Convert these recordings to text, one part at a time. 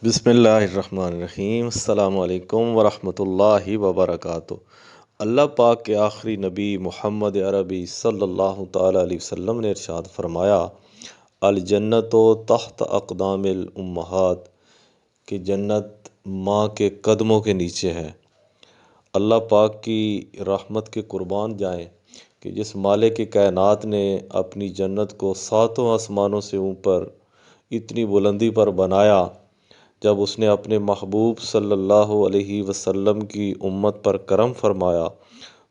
بسم اللہ الرحمن الرحیم۔ السلام علیکم ورحمۃ اللہ وبرکاتہ۔ اللہ پاک کے آخری نبی محمد عربی صلی اللہ تعالیٰ علیہ وسلم نے ارشاد فرمایا، الجنت تحت اقدام الامہات، کہ جنت ماں کے قدموں کے نیچے ہے۔ اللہ پاک کی رحمت کے قربان جائیں کہ جس مالک کائنات نے اپنی جنت کو ساتوں آسمانوں سے اوپر اتنی بلندی پر بنایا، جب اس نے اپنے محبوب صلی اللہ علیہ وسلم کی امت پر کرم فرمایا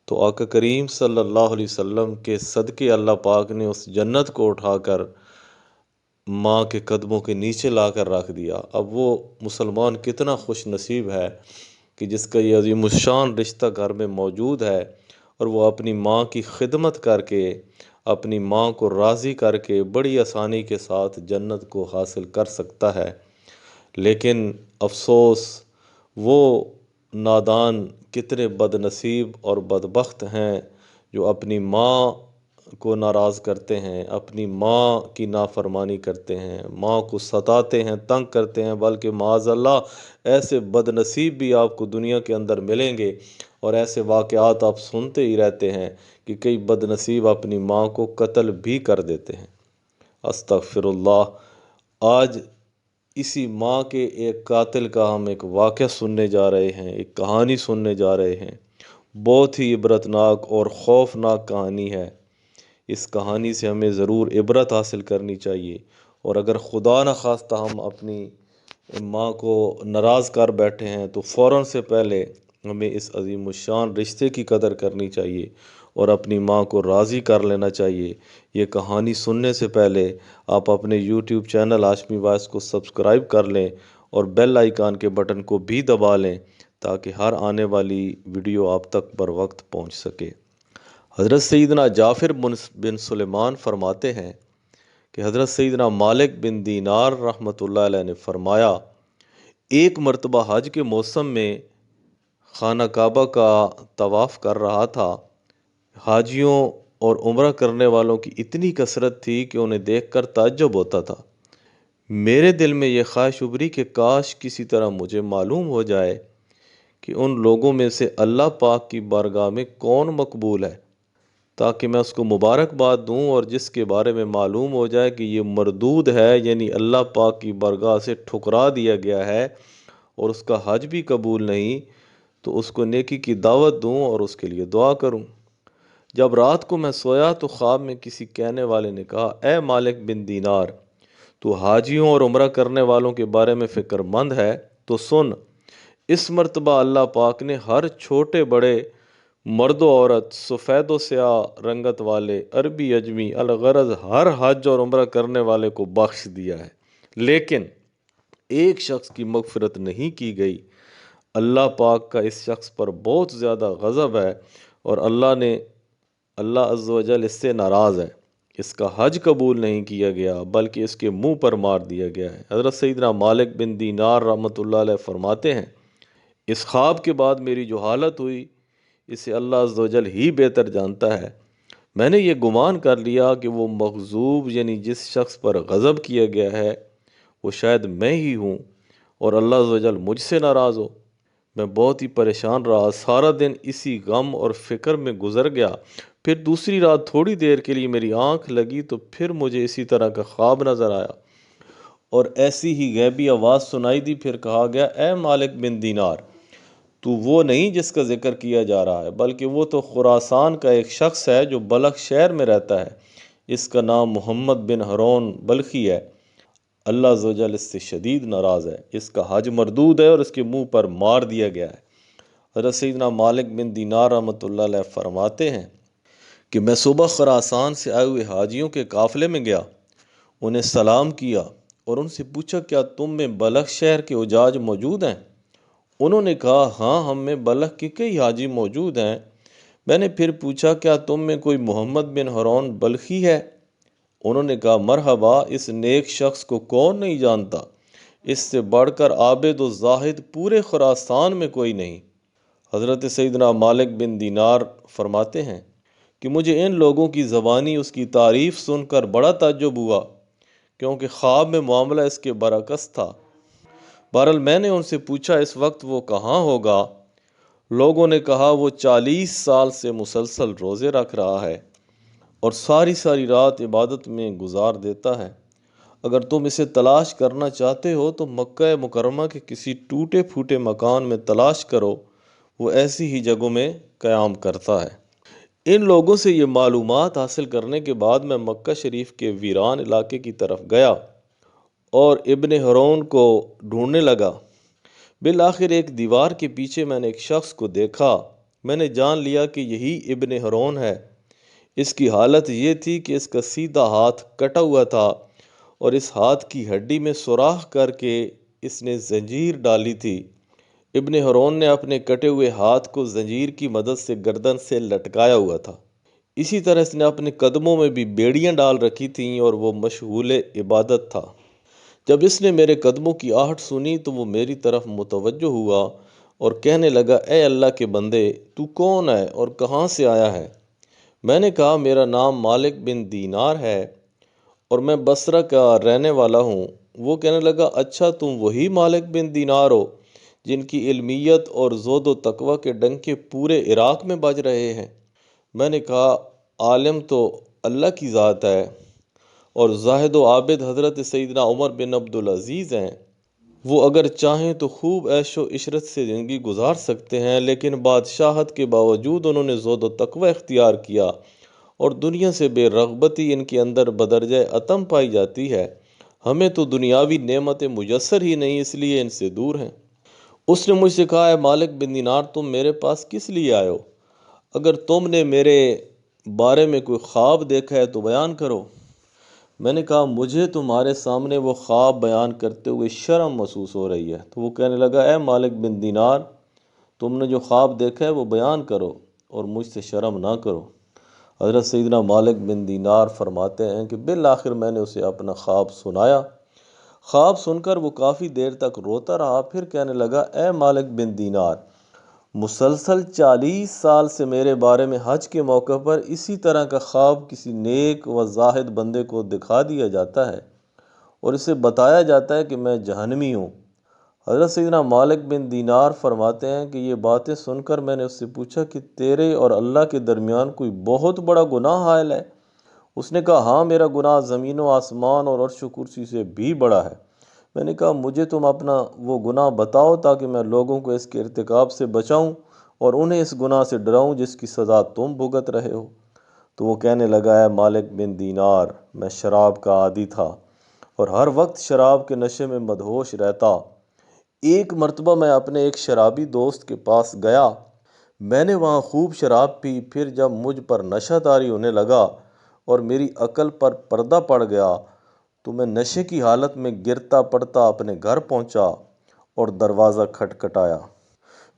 تو آقا کریم صلی اللہ علیہ وسلم کے صدقے اللہ پاک نے اس جنت کو اٹھا کر ماں کے قدموں کے نیچے لا کر رکھ دیا۔ اب وہ مسلمان کتنا خوش نصیب ہے کہ جس کا یہ عظیم الشان رشتہ گھر میں موجود ہے، اور وہ اپنی ماں کی خدمت کر کے، اپنی ماں کو راضی کر کے بڑی آسانی کے ساتھ جنت کو حاصل کر سکتا ہے۔ لیکن افسوس، وہ نادان کتنے بد نصیب اور بدبخت ہیں جو اپنی ماں کو ناراض کرتے ہیں، اپنی ماں کی نافرمانی کرتے ہیں، ماں کو ستاتے ہیں، تنگ کرتے ہیں، بلکہ معاذ اللہ ایسے بد نصیب بھی آپ کو دنیا کے اندر ملیں گے، اور ایسے واقعات آپ سنتے ہی رہتے ہیں کہ کئی بد نصیب اپنی ماں کو قتل بھی کر دیتے ہیں۔ استغفر اللہ۔ آج اسی ماں کے ایک قاتل کا ہم ایک واقعہ سننے جا رہے ہیں، ایک کہانی سننے جا رہے ہیں۔ بہت ہی عبرتناک اور خوفناک کہانی ہے۔ اس کہانی سے ہمیں ضرور عبرت حاصل کرنی چاہیے، اور اگر خدا نخواستہ ہم اپنی ماں کو ناراض کر بیٹھے ہیں تو فوراً سے پہلے ہمیں اس عظیم الشان رشتے کی قدر کرنی چاہیے اور اپنی ماں کو راضی کر لینا چاہیے۔ یہ کہانی سننے سے پہلے آپ اپنے یوٹیوب چینل ہاشمی وائس کو سبسکرائب کر لیں اور بیل آئیکن کے بٹن کو بھی دبا لیں تاکہ ہر آنے والی ویڈیو آپ تک بر وقت پہنچ سکے۔ حضرت سیدنا جعفر بن سلیمان فرماتے ہیں کہ حضرت سیدنا مالک بن دینار رحمۃ اللہ علیہ نے فرمایا، ایک مرتبہ حج کے موسم میں خانہ کعبہ کا طواف کر رہا تھا۔ حاجیوں اور عمرہ کرنے والوں کی اتنی کثرت تھی کہ انہیں دیکھ کر تعجب ہوتا تھا۔ میرے دل میں یہ خواہش ابھری کہ کاش کسی طرح مجھے معلوم ہو جائے کہ ان لوگوں میں سے اللہ پاک کی بارگاہ میں کون مقبول ہے، تاکہ میں اس کو مبارکباد دوں، اور جس کے بارے میں معلوم ہو جائے کہ یہ مردود ہے، یعنی اللہ پاک کی بارگاہ سے ٹھکرا دیا گیا ہے اور اس کا حج بھی قبول نہیں، تو اس کو نیکی کی دعوت دوں اور اس کے لیے دعا کروں۔ جب رات کو میں سویا تو خواب میں کسی کہنے والے نے کہا، اے مالک بن دینار، تو حاجیوں اور عمرہ کرنے والوں کے بارے میں فکر مند ہے تو سن، اس مرتبہ اللہ پاک نے ہر چھوٹے بڑے، مرد و عورت، سفید و سیاہ رنگت والے، عربی اجمی، الغرض ہر حج اور عمرہ کرنے والے کو بخش دیا ہے، لیکن ایک شخص کی مغفرت نہیں کی گئی۔ اللہ پاک کا اس شخص پر بہت زیادہ غضب ہے، اور اللہ عز و جل اس سے ناراض ہے۔ اس کا حج قبول نہیں کیا گیا بلکہ اس کے منہ پر مار دیا گیا ہے۔ حضرت سیدنا مالک بن دینار رحمۃ اللہ علیہ فرماتے ہیں، اس خواب کے بعد میری جو حالت ہوئی اسے اللہ عز و جل ہی بہتر جانتا ہے۔ میں نے یہ گمان کر لیا کہ وہ مغضوب، یعنی جس شخص پر غضب کیا گیا ہے، وہ شاید میں ہی ہوں، اور اللہ عز و جل مجھ سے ناراض ہو۔ میں بہت ہی پریشان رہا، سارا دن اسی غم اور فکر میں گزر گیا۔ پھر دوسری رات تھوڑی دیر کے لیے میری آنکھ لگی تو پھر مجھے اسی طرح کا خواب نظر آیا، اور ایسی ہی غیبی آواز سنائی دی۔ پھر کہا گیا، اے مالک بن دینار، تو وہ نہیں جس کا ذکر کیا جا رہا ہے، بلکہ وہ تو خراسان کا ایک شخص ہے جو بلخ شہر میں رہتا ہے۔ اس کا نام محمد بن ہارون بلخی ہے۔ اللہ عز و جل اس سے شدید ناراض ہے، اس کا حج مردود ہے اور اس کے منہ پر مار دیا گیا ہے۔ حضرت سیدنا مالک بن دینار رحمۃ اللہ علیہ فرماتے ہیں کہ میں صبح خراسان سے آئے ہوئے حاجیوں کے قافلے میں گیا، انہیں سلام کیا اور ان سے پوچھا، کیا تم میں بلخ شہر کے حجاج موجود ہیں؟ انہوں نے کہا، ہاں، ہم میں بلخ کے کئی حاجی موجود ہیں۔ میں نے پھر پوچھا، کیا تم میں کوئی محمد بن ہارون بلخی ہے؟ انہوں نے کہا، مرحبا، اس نیک شخص کو کون نہیں جانتا، اس سے بڑھ کر عابد و زاہد پورے خراسان میں کوئی نہیں۔ حضرت سیدنا مالک بن دینار فرماتے ہیں کہ مجھے ان لوگوں کی زبانی اس کی تعریف سن کر بڑا تعجب ہوا، کیونکہ خواب میں معاملہ اس کے برعکس تھا۔ بہرحال میں نے ان سے پوچھا اس وقت وہ کہاں ہوگا؟ لوگوں نے کہا وہ 40 سال سے مسلسل روزے رکھ رہا ہے اور ساری ساری رات عبادت میں گزار دیتا ہے۔ اگر تم اسے تلاش کرنا چاہتے ہو تو مکہ مکرمہ کے کسی ٹوٹے پھوٹے مکان میں تلاش کرو، وہ ایسی ہی جگہوں میں قیام کرتا ہے۔ ان لوگوں سے یہ معلومات حاصل کرنے کے بعد میں مکہ شریف کے ویران علاقے کی طرف گیا اور ابن ہرون کو ڈھونڈنے لگا۔ بالآخر ایک دیوار کے پیچھے میں نے ایک شخص کو دیکھا۔ میں نے جان لیا کہ یہی ابن ہرون ہے۔ اس کی حالت یہ تھی کہ اس کا سیدھا ہاتھ کٹا ہوا تھا اور اس ہاتھ کی ہڈی میں سوراخ کر کے اس نے زنجیر ڈالی تھی۔ ابن ہرون نے اپنے کٹے ہوئے ہاتھ کو زنجیر کی مدد سے گردن سے لٹکایا ہوا تھا۔ اسی طرح اس نے اپنے قدموں میں بھی بیڑیاں ڈال رکھی تھیں اور وہ مشغول عبادت تھا۔ جب اس نے میرے قدموں کی آہٹ سنی تو وہ میری طرف متوجہ ہوا اور کہنے لگا، اے اللہ کے بندے، تو کون ہے اور کہاں سے آیا ہے؟ میں نے کہا، میرا نام مالک بن دینار ہے اور میں بصرہ کا رہنے والا ہوں۔ وہ کہنے لگا، اچھا تم وہی مالک بن دینار ہو جن کی علمیت اور زہد و تقوی کے ڈنکے پورے عراق میں بج رہے ہیں؟ میں نے کہا، عالم تو اللہ کی ذات ہے اور زاہد و عابد حضرت سیدنا عمر بن عبدالعزیز ہیں۔ وہ اگر چاہیں تو خوب عیش و عشرت سے زندگی گزار سکتے ہیں، لیکن بادشاہت کے باوجود انہوں نے زہد و تقوی اختیار کیا اور دنیا سے بے رغبتی ان کے اندر بدرجہ عتم پائی جاتی ہے۔ ہمیں تو دنیاوی نعمتیں میسر ہی نہیں، اس لیے ان سے دور ہیں۔ اس نے مجھ سے کہا، ہے مالک بن دینار، تم میرے پاس کس لیے آئے ہو؟ اگر تم نے میرے بارے میں کوئی خواب دیکھا ہے تو بیان کرو۔ میں نے کہا، مجھے تمہارے سامنے وہ خواب بیان کرتے ہوئے شرم محسوس ہو رہی ہے۔ تو وہ کہنے لگا، اے مالک بن دینار، تم نے جو خواب دیکھا ہے وہ بیان کرو اور مجھ سے شرم نہ کرو۔ حضرت سیدنا مالک بن دینار فرماتے ہیں کہ بالآخر میں نے اسے اپنا خواب سنایا۔ خواب سن کر وہ کافی دیر تک روتا رہا، پھر کہنے لگا، اے مالک بن دینار، مسلسل 40 سال سے میرے بارے میں حج کے موقع پر اسی طرح کا خواب کسی نیک و زاہد بندے کو دکھا دیا جاتا ہے اور اسے بتایا جاتا ہے کہ میں جہنمی ہوں۔ حضرت سیدنا مالک بن دینار فرماتے ہیں کہ یہ باتیں سن کر میں نے اس سے پوچھا کہ تیرے اور اللہ کے درمیان کوئی بہت بڑا گناہ حائل ہے؟ اس نے کہا، ہاں، میرا گناہ زمین و آسمان اور عرش و کرسی سے بھی بڑا ہے۔ میں نے کہا، مجھے تم اپنا وہ گناہ بتاؤ تاکہ میں لوگوں کو اس کے ارتکاب سے بچاؤں اور انہیں اس گناہ سے ڈراؤں جس کی سزا تم بھگت رہے ہو۔ تو وہ کہنے لگا، ہے مالک بن دینار، میں شراب کا عادی تھا اور ہر وقت شراب کے نشے میں مدہوش رہتا۔ ایک مرتبہ میں اپنے ایک شرابی دوست کے پاس گیا۔ میں نے وہاں خوب شراب پی، پھر جب مجھ پر نشہ طاری ہونے لگا اور میری عقل پر پردہ پڑ گیا تو میں نشے کی حالت میں گرتا پڑتا اپنے گھر پہنچا اور دروازہ کھٹکھٹایا۔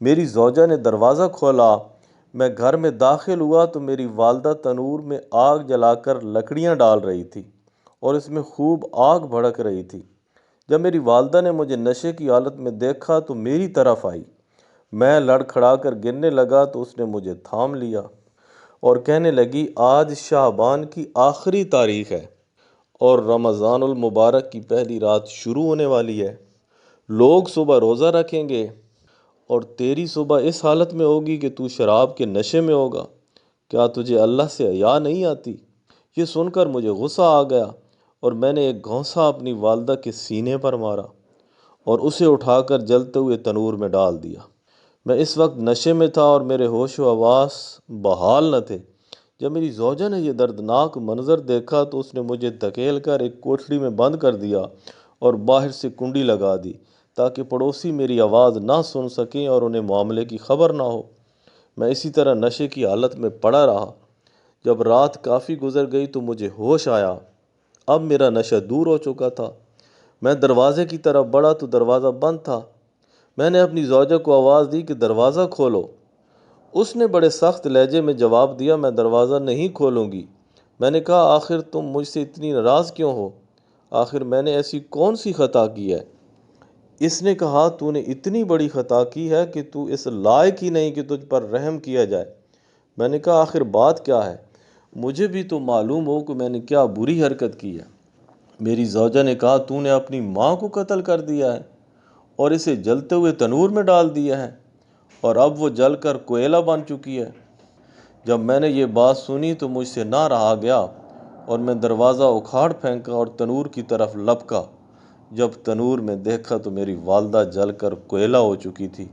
میری زوجہ نے دروازہ کھولا۔ میں گھر میں داخل ہوا تو میری والدہ تنور میں آگ جلا کر لکڑیاں ڈال رہی تھی اور اس میں خوب آگ بھڑک رہی تھی۔ جب میری والدہ نے مجھے نشے کی حالت میں دیکھا تو میری طرف آئی۔ میں لڑکھڑا کر گرنے لگا تو اس نے مجھے تھام لیا اور کہنے لگی، آج شعبان کی آخری تاریخ ہے اور رمضان المبارک کی پہلی رات شروع ہونے والی ہے۔ لوگ صبح روزہ رکھیں گے اور تیری صبح اس حالت میں ہوگی کہ تو شراب کے نشے میں ہوگا۔ کیا تجھے اللہ سے حیا نہیں آتی؟ یہ سن کر مجھے غصہ آ گیا اور میں نے ایک گھونسا اپنی والدہ کے سینے پر مارا اور اسے اٹھا کر جلتے ہوئے تنور میں ڈال دیا۔ میں اس وقت نشے میں تھا اور میرے ہوش و حواس بحال نہ تھے۔ جب میری زوجہ نے یہ دردناک منظر دیکھا تو اس نے مجھے دھکیل کر ایک کوٹھری میں بند کر دیا اور باہر سے کنڈی لگا دی تاکہ پڑوسی میری آواز نہ سن سکیں اور انہیں معاملے کی خبر نہ ہو۔ میں اسی طرح نشے کی حالت میں پڑا رہا۔ جب رات کافی گزر گئی تو مجھے ہوش آیا۔ اب میرا نشہ دور ہو چکا تھا۔ میں دروازے کی طرف بڑھا تو دروازہ بند تھا۔ میں نے اپنی زوجہ کو آواز دی کہ دروازہ کھولو۔ اس نے بڑے سخت لہجے میں جواب دیا، میں دروازہ نہیں کھولوں گی۔ میں نے کہا، آخر تم مجھ سے اتنی ناراض کیوں ہو؟ آخر میں نے ایسی کون سی خطا کی ہے؟ اس نے کہا، تو نے اتنی بڑی خطا کی ہے کہ تو اس لائق ہی نہیں کہ تجھ پر رحم کیا جائے۔ میں نے کہا، آخر بات کیا ہے؟ مجھے بھی تو معلوم ہو کہ میں نے کیا بری حرکت کی ہے۔ میری زوجہ نے کہا، تو نے اپنی ماں کو قتل کر دیا ہے اور اسے جلتے ہوئے تنور میں ڈال دیا ہے اور اب وہ جل کر کوئلہ بن چکی ہے۔ جب میں نے یہ بات سنی تو مجھ سے نہ رہا گیا اور میں دروازہ اکھاڑ پھینکا اور تنور کی طرف لپکا۔ جب تنور میں دیکھا تو میری والدہ جل کر کوئلہ ہو چکی تھی۔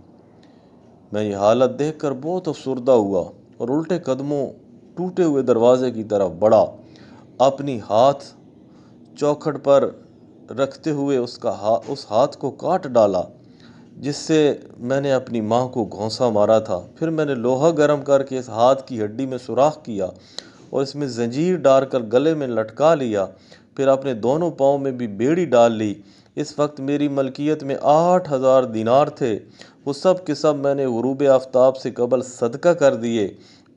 میں یہ حالت دیکھ کر بہت افسردہ ہوا اور الٹے قدموں ٹوٹے ہوئے دروازے کی طرف بڑھا۔ اپنی ہاتھ چوکھٹ پر رکھتے ہوئے اس ہاتھ کو کاٹ ڈالا جس سے میں نے اپنی ماں کو گھونسا مارا تھا۔ پھر میں نے لوہا گرم کر کے اس ہاتھ کی ہڈی میں سوراخ کیا اور اس میں زنجیر ڈال کر گلے میں لٹکا لیا۔ پھر اپنے دونوں پاؤں میں بھی بیڑی ڈال لی۔ اس وقت میری ملکیت میں 8,000 دینار تھے۔ وہ سب کے سب میں نے غروب آفتاب سے قبل صدقہ کر دیے۔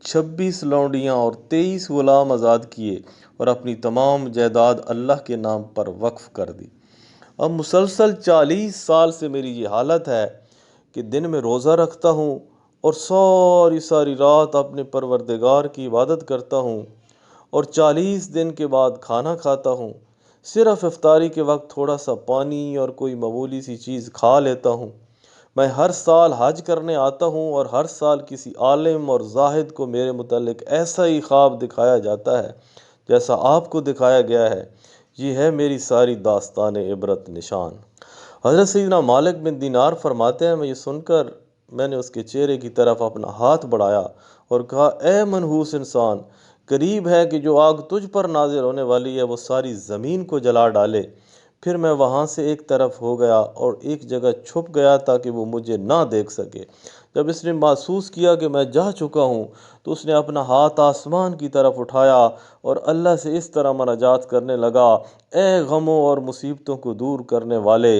26 لونڈیاں اور 23 غلام آزاد کیے اور اپنی تمام جائیداد اللہ کے نام پر وقف کر دی۔ اب مسلسل 40 سال سے میری یہ حالت ہے کہ دن میں روزہ رکھتا ہوں اور ساری رات اپنے پروردگار کی عبادت کرتا ہوں اور 40 دن کے بعد کھانا کھاتا ہوں۔ صرف افطاری کے وقت تھوڑا سا پانی اور کوئی معمولی سی چیز کھا لیتا ہوں۔ میں ہر سال حج کرنے آتا ہوں اور ہر سال کسی عالم اور زاہد کو میرے متعلق ایسا ہی خواب دکھایا جاتا ہے جیسا آپ کو دکھایا گیا ہے۔ یہ ہے میری ساری داستان عبرت نشان۔ حضرت سیدنا مالک بن دینار فرماتے ہیں، میں یہ سن کر میں نے اس کے چہرے کی طرف اپنا ہاتھ بڑھایا اور کہا، اے منحوس انسان، قریب ہے کہ جو آگ تجھ پر نازل ہونے والی ہے وہ ساری زمین کو جلا ڈالے۔ پھر میں وہاں سے ایک طرف ہو گیا اور ایک جگہ چھپ گیا تاکہ وہ مجھے نہ دیکھ سکے۔ جب اس نے محسوس کیا کہ میں جا چکا ہوں تو اس نے اپنا ہاتھ آسمان کی طرف اٹھایا اور اللہ سے اس طرح مناجات کرنے لگا، اے غموں اور مصیبتوں کو دور کرنے والے،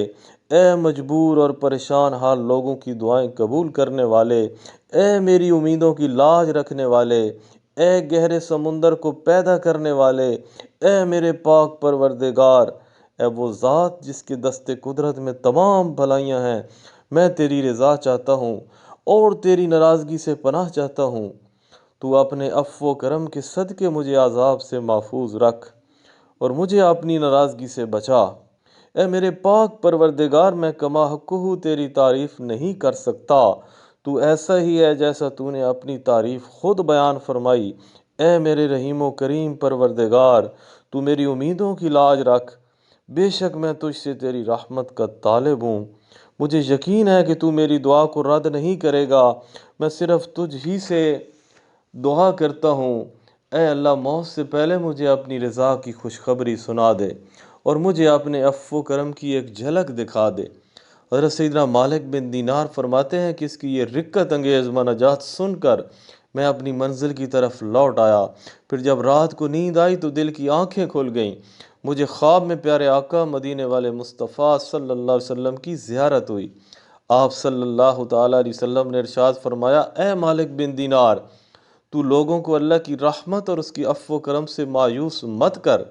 اے مجبور اور پریشان حال لوگوں کی دعائیں قبول کرنے والے، اے میری امیدوں کی لاج رکھنے والے، اے گہرے سمندر کو پیدا کرنے والے، اے میرے پاک پروردگار، اے وہ ذات جس کے دست قدرت میں تمام بھلائیاں ہیں، میں تیری رضا چاہتا ہوں اور تیری ناراضگی سے پناہ چاہتا ہوں۔ تو اپنے عفو و کرم کے صدقے مجھے عذاب سے محفوظ رکھ اور مجھے اپنی ناراضگی سے بچا۔ اے میرے پاک پروردگار، میں کما حقہ تیری تعریف نہیں کر سکتا، تو ایسا ہی ہے جیسا تو نے اپنی تعریف خود بیان فرمائی۔ اے میرے رحیم و کریم پروردگار، تو میری امیدوں کی لاج رکھ، بے شک میں تجھ سے تیری رحمت کا طالب ہوں۔ مجھے یقین ہے کہ تو میری دعا کو رد نہیں کرے گا، میں صرف تجھ ہی سے دعا کرتا ہوں۔ اے اللہ، موت سے پہلے مجھے اپنی رضا کی خوشخبری سنا دے اور مجھے اپنے عفو و کرم کی ایک جھلک دکھا دے۔ حضرت سیدنا مالک بن دینار فرماتے ہیں کہ اس کی یہ رقت انگیز مناجات سن کر میں اپنی منزل کی طرف لوٹ آیا۔ پھر جب رات کو نیند آئی تو دل کی آنکھیں کھل گئیں۔ مجھے خواب میں پیارے آقا مدینے والے مصطفیٰ صلی اللہ علیہ وسلم کی زیارت ہوئی۔ آپ صلی اللہ تعالیٰ علیہ وسلم نے ارشاد فرمایا، اے مالک بن دینار، تو لوگوں کو اللہ کی رحمت اور اس کی عفو و کرم سے مایوس مت کر۔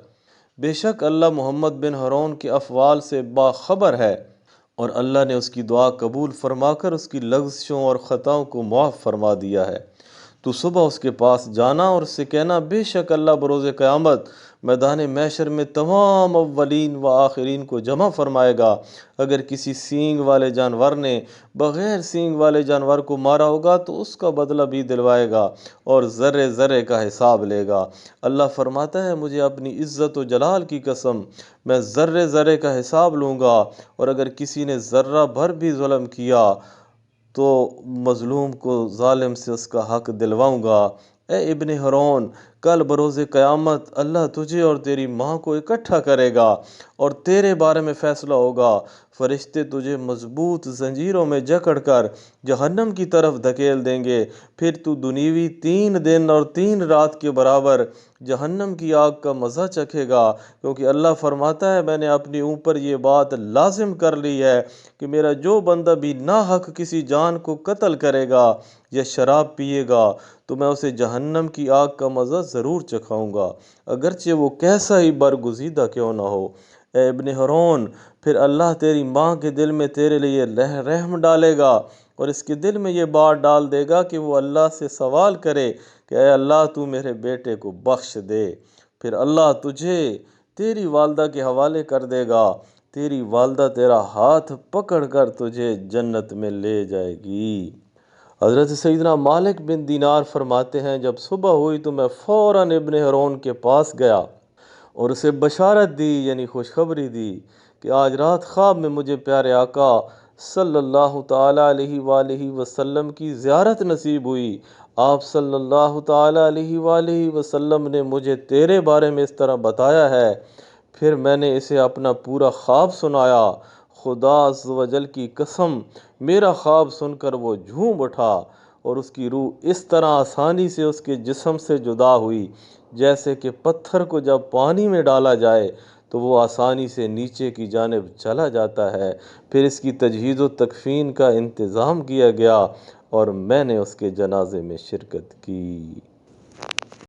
بے شک اللہ محمد بن ہارون کے افعال سے باخبر ہے اور اللہ نے اس کی دعا قبول فرما کر اس کی لغزشوں اور خطاؤں کو معاف فرما دیا ہے۔ تو صبح اس کے پاس جانا اور اس سے کہنا، بے شک اللہ بروز قیامت میدان محشر میں تمام اولین و آخرین کو جمع فرمائے گا۔ اگر کسی سینگ والے جانور نے بغیر سینگ والے جانور کو مارا ہوگا تو اس کا بدلہ بھی دلوائے گا اور ذرے ذرے کا حساب لے گا۔ اللہ فرماتا ہے، مجھے اپنی عزت و جلال کی قسم، میں ذرے ذرے کا حساب لوں گا، اور اگر کسی نے ذرہ بھر بھی ظلم کیا تو مظلوم کو ظالم سے اس کا حق دلواؤں گا۔ اے ابن ہارون، کل بروز قیامت اللہ تجھے اور تیری ماں کو اکٹھا کرے گا اور تیرے بارے میں فیصلہ ہوگا۔ فرشتے تجھے مضبوط زنجیروں میں جکڑ کر جہنم کی طرف دھکیل دیں گے، پھر تو دنیوی 3 دن اور 3 رات کے برابر جہنم کی آگ کا مزہ چکھے گا، کیونکہ اللہ فرماتا ہے، میں نے اپنے اوپر یہ بات لازم کر لی ہے کہ میرا جو بندہ بھی ناحق کسی جان کو قتل کرے گا یا شراب پیے گا تو میں اسے جہنم کی آگ کا مزہ ضرور چکھاؤں گا، اگرچہ وہ کیسا ہی برگزیدہ کیوں نہ ہو۔ اے ابن ہارون، پھر اللہ تیری ماں کے دل میں تیرے لیے رحم ڈالے گا اور اس کے دل میں یہ بات ڈال دے گا کہ وہ اللہ سے سوال کرے کہ اے اللہ، تو میرے بیٹے کو بخش دے۔ پھر اللہ تجھے تیری والدہ کے حوالے کر دے گا۔ تیری والدہ تیرا ہاتھ پکڑ کر تجھے جنت میں لے جائے گی۔ حضرت سیدنا مالک بن دینار فرماتے ہیں جب صبح ہوئی تو میں فوراً ابن ہرون کے پاس گیا اور اسے بشارت دی، یعنی خوشخبری دی کہ آج رات خواب میں مجھے پیارے آقا صلی اللہ تعالیٰ علیہ وآلہ وسلم کی زیارت نصیب ہوئی۔ آپ صلی اللہ تعالیٰ علیہ وآلہ وسلم نے مجھے تیرے بارے میں اس طرح بتایا ہے۔ پھر میں نے اسے اپنا پورا خواب سنایا۔ خدا عز و جل کی قسم، میرا خواب سن کر وہ جھوم اٹھا اور اس کی روح اس طرح آسانی سے اس کے جسم سے جدا ہوئی جیسے کہ پتھر کو جب پانی میں ڈالا جائے تو وہ آسانی سے نیچے کی جانب چلا جاتا ہے۔ پھر اس کی تجہیز و تکفین کا انتظام کیا گیا اور میں نے اس کے جنازے میں شرکت کی۔